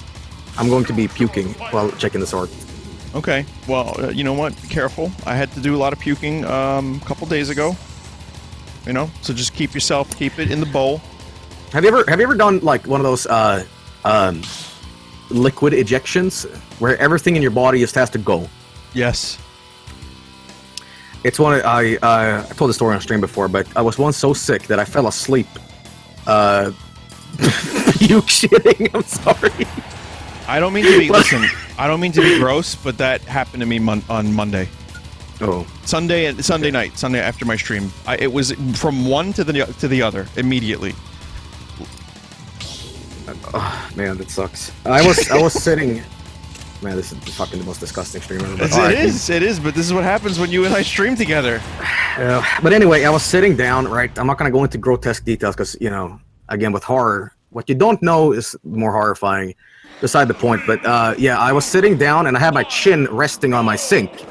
I'm going to be puking while checking this art. Okay. Well, you know what? Be careful. I had to do a lot of puking a couple days ago. You know, so just keep it in the bowl. Have you ever done like one of those liquid ejections where everything in your body just has to go? Yes. It's one I told the story on stream before, but I was once so sick that I fell asleep. Puke shitting. I'm sorry. I don't mean to be. Listen, I don't mean to be gross, but that happened to me on Monday. Oh. Sunday night, Sunday after my stream. It was from one to the other immediately. Oh, man, that sucks. I was sitting. Man, this is fucking the most disgusting stream ever. It is. But this is what happens when you and I stream together. But anyway, I was sitting down. Right, I'm not gonna go into grotesque details because again, with horror, what you don't know is more horrifying. Beside the point. But yeah, I was sitting down and I had my chin resting on my sink,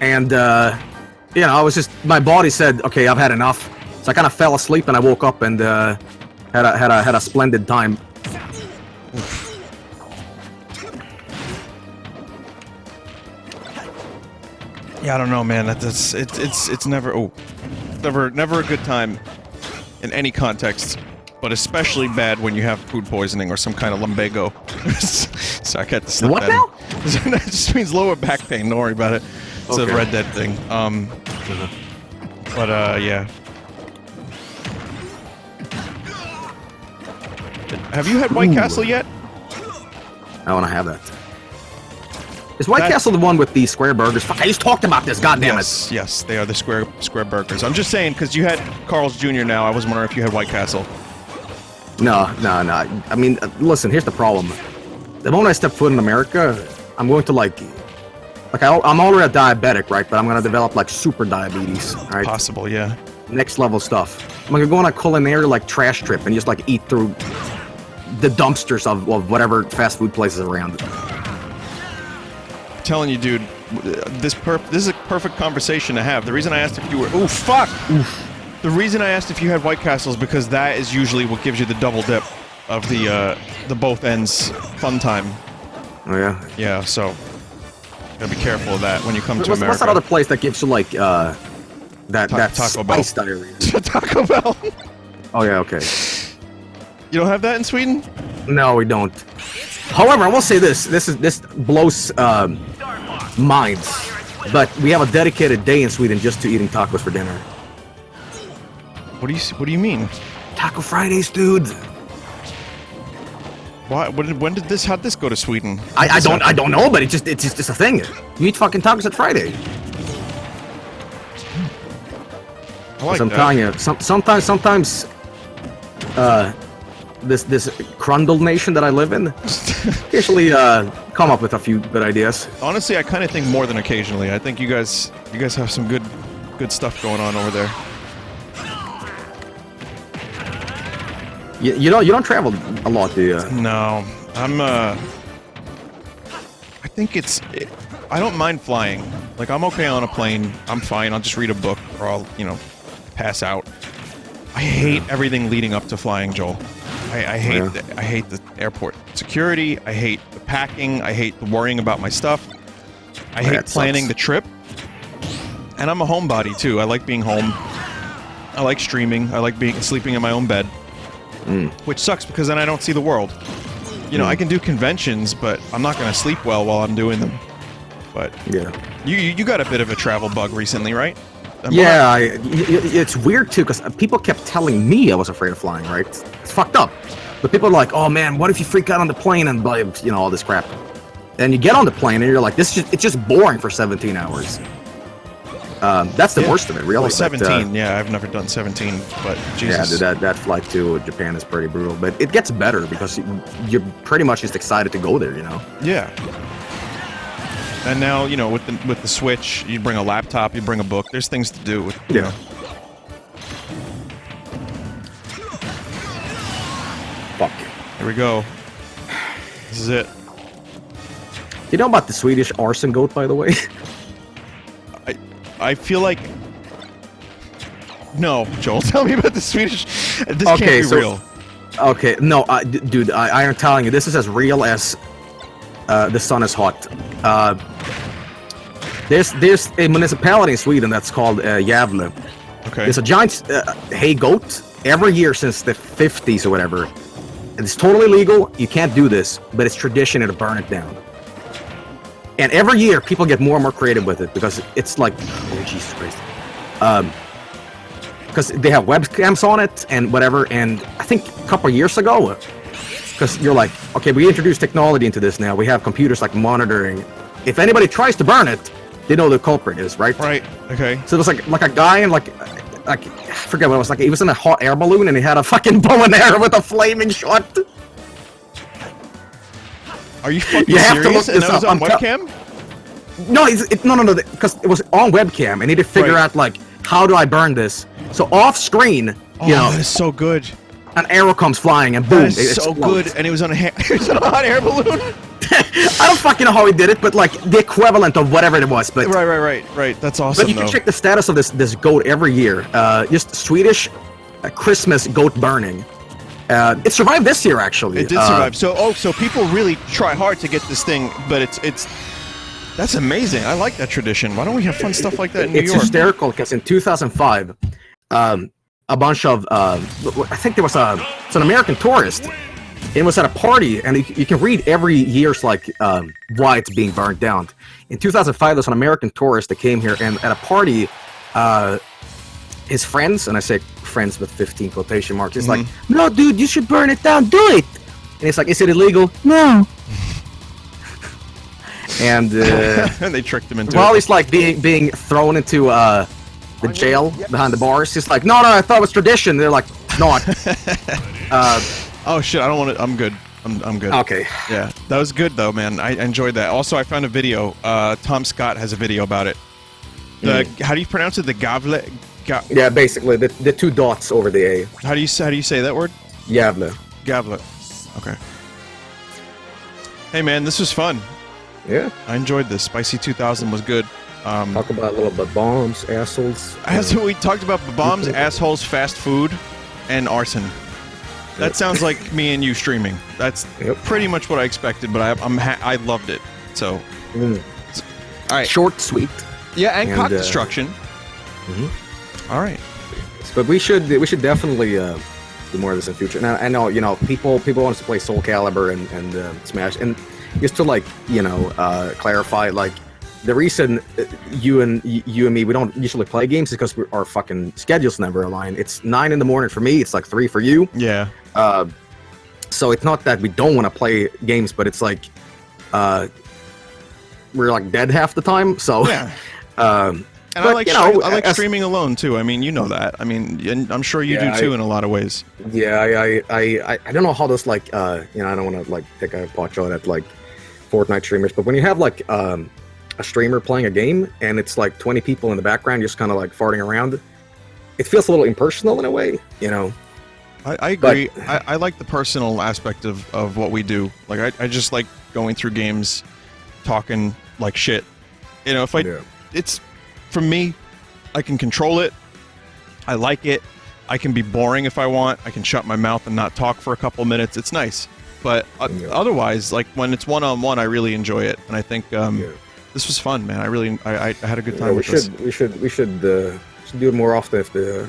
and I was just my body said, "Okay, I've had enough." So I kind of fell asleep and I woke up and had a splendid time. Yeah, I don't know, man. It's never a good time in any context, but especially bad when you have food poisoning or some kind of lumbago. So I got to slip What that now? in. That just means lower back pain. Don't worry about it. It's a Red Dead thing. But yeah. Have you had White Castle yet? I want to have that. Is White Castle the one with the square burgers? Fuck, I just talked about this. God damn it. Yes, they are the square burgers. I'm just saying because you had Carl's Jr. now. I was wondering if you had White Castle. No. I mean, listen. Here's the problem. The moment I step foot in America, I'm going to I'm already a diabetic, right? But I'm gonna develop like super diabetes, right? Possible, yeah. Next level stuff. I'm gonna go on a culinary like trash trip and just like eat through the dumpsters of whatever fast food places around. I'm telling you, dude, this is a perfect conversation to have. The reason I asked if you were the reason I asked if you had White Castle is because that is usually what gives you the double dip of the both ends fun time. Oh yeah. Yeah. So Gotta be careful of that when you come to What's America. that other place that gives you like that Taco Bell. spice diarrhea? Taco Bell. Oh yeah, okay. You don't have that in Sweden? No, we don't. However, I will say this. This blows minds. But we have a dedicated day in Sweden just to eating tacos for dinner. What do you mean? Taco Fridays, dude. Why? When did this? How'd this go to Sweden? I don't know, but it's just a thing. You eat fucking tacos at Friday. I like I'm that. telling you, sometimes this Crundle nation that I live in occasionally come up with a few good ideas. Honestly, I kind of think more than occasionally. I think you guys have some good stuff going on over there. You don't travel a lot, do you? No, I think I don't mind flying. Like, I'm okay on a plane. I'm fine. I'll just read a book or I'll, pass out. I hate everything leading up to flying, Joel. I hate the airport security. I hate the packing. I hate the worrying about my stuff. I hate planning the trip. And I'm a homebody too. I like being home. I like streaming. I like sleeping in my own bed. Which sucks because then I don't see the world. I can do conventions, but I'm not going to sleep well while I'm doing them. But yeah, you got a bit of a travel bug recently, right? Yeah, it's weird too because people kept telling me I was afraid of flying. Right? It's fucked up. But people are like, "Oh man, what if you freak out on the plane and all this crap?" And you get on the plane and you're like, it's just boring for 17 hours. That's the worst of it, really. Well, 17, yeah, I've never done 17, but Jesus. Yeah, that flight to Japan is pretty brutal, but it gets better because you're pretty much just excited to go there, Yeah. And now, with the Switch, you bring a laptop, you bring a book. There's things to do. Yeah. Fuck. Here we go. This is it. You know about the Swedish arson goat, by the way? I feel like... No, Joel, tell me about the Swedish... This can't be real. Okay, no, dude, I am telling you, this is as real as the sun is hot. There's a municipality in Sweden that's called Gävle. Okay. There's a giant hay goat every year since the 50s or whatever. It's totally legal, you can't do this, but it's tradition to burn it down. And every year, people get more and more creative with it because it's like, oh Jesus Christ, because they have webcams on it and whatever. And I think a couple of years ago, because you're like, okay, we introduced technology into this now. We have computers like monitoring. If anybody tries to burn it, they know the culprit is, right? Right. Okay. So it was like a guy in like I forget what it was like. He was in a hot air balloon and he had a fucking bow and arrow with a flaming shot. Are you fucking You have to serious? look And this that was up. on webcam? No, no, because it was on webcam. I need to figure out like how do I burn this. So off screen, That is so good. an arrow comes flying and boom, That is so explodes. good. And it was on a hot air balloon. I don't fucking know how he did it, but like the equivalent of whatever it was. But Right. That's awesome. But you can check the status of this goat every year. Just Swedish Christmas goat burning. It survived this year actually. It did survive. So people really try hard to get this thing, but it's that's amazing. I like that tradition. Why don't we have fun stuff like that in New York? It's hysterical because in 2005, a bunch of I think there was it's an American tourist. It was at a party, and you can read every year's like why it's being burned down. In 2005, there's an American tourist that came here, and at a party, his friends, and I say friends with 15 quotation marks, is like, "No, dude, you should burn it down. Do it." And it's like, "Is it illegal?" No. And and they tricked him into while it. he's like being thrown into the jail behind the bars, he's like, no, I thought it was tradition. They're like, not. Oh shit! I don't want to. I'm good. I'm good. Okay. Yeah, that was good though, man. I enjoyed that. Also, I found a video. Tom Scott has a video about it. How do you pronounce it? The Gavle. Yeah, basically the two dots over the A. How do you say that word? Gävle. Gavle. Okay. Hey man, this was fun. Yeah. I enjoyed this. Spicy 2000 was good. Talk about a little bit bombs, assholes. As we talked about bombs, assholes, fast food, and arson. That sounds like me and you streaming. That's pretty much what I expected, but I loved it. So All right. Short, sweet. Yeah, and cock And, destruction. All right. But we should definitely do more of this in the future. Now I know people want us to play Soul Calibur and Smash, and just to clarify, like the reason you and me we don't usually play games is because our fucking schedules never align. It's 9 in the morning for me. It's like 3 for you. Yeah. So it's not that we don't want to play games, but it's like we're like dead half the time. So Yeah. And but, I like streaming alone too. I mean, you know that. I mean, and I'm sure you do too in a lot of ways. Yeah, I don't know how this I don't want to like take a pot shot at like Fortnite streamers, but when you have like a streamer playing a game and it's like 20 people in the background just kind of like farting around, it feels a little impersonal in a way, I agree. I like the personal aspect of what we do. Like I just like going through games, talking like shit. It's for me, I can control it. I like it. I can be boring if I want. I can shut my mouth and not talk for a couple minutes. It's nice. But otherwise, like when it's one-on-one, I really enjoy it. And I think this was fun, man. I had a good time with this. We should do it more often if the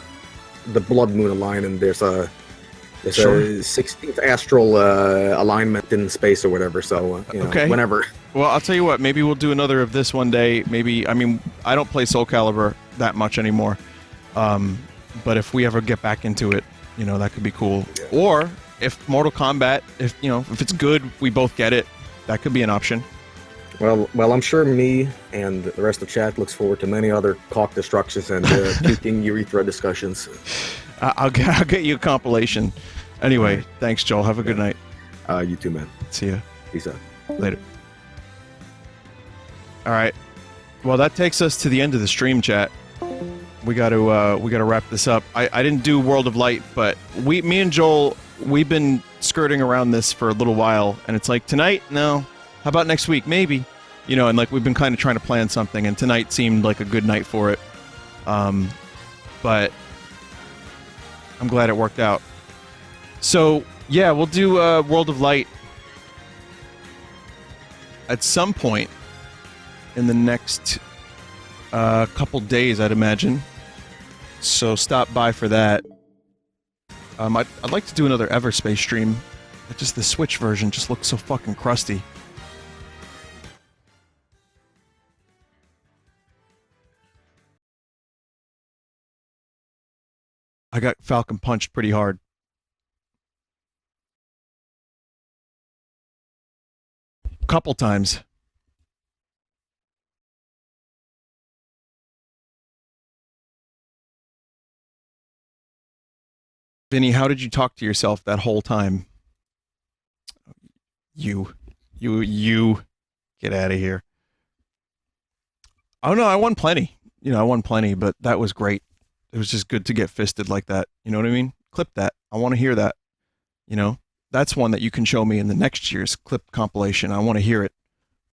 blood moon align and there's a 16th astral alignment in space or whatever. So okay. Whenever. Well, I'll tell you what. Maybe we'll do another of this one day. Maybe. I mean, I don't play Soul Calibur that much anymore. But if we ever get back into it, that could be cool. Yeah. Or if Mortal Kombat, if it's good, we both get it. That could be an option. Well, I'm sure me and the rest of chat looks forward to many other cock destructions and puking urethra discussions. I'll get you a compilation. Anyway, thanks, Joel. Have a good night. You too, man. See ya. Peace out. Later. All right. Well, that takes us to the end of the stream, chat. We got to wrap this up. I didn't do World of Light, but me and Joel, we've been skirting around this for a little while, and it's like tonight, no. How about next week, maybe? And like we've been kind of trying to plan something, and tonight seemed like a good night for it. But I'm glad it worked out. So yeah, we'll do World of Light at some point in the next couple days, I'd imagine. So stop by for that. I'd like to do another Everspace stream. Just the Switch version just looks so fucking crusty. I got Falcon punched pretty hard. Couple times. Vinny, how did you talk to yourself that whole time? You get out of here. Oh no, I won plenty. I won plenty, but that was great. It was just good to get fisted like that. You know what I mean? Clip that. I want to hear that. That's one that you can show me in the next year's clip compilation. I want to hear it.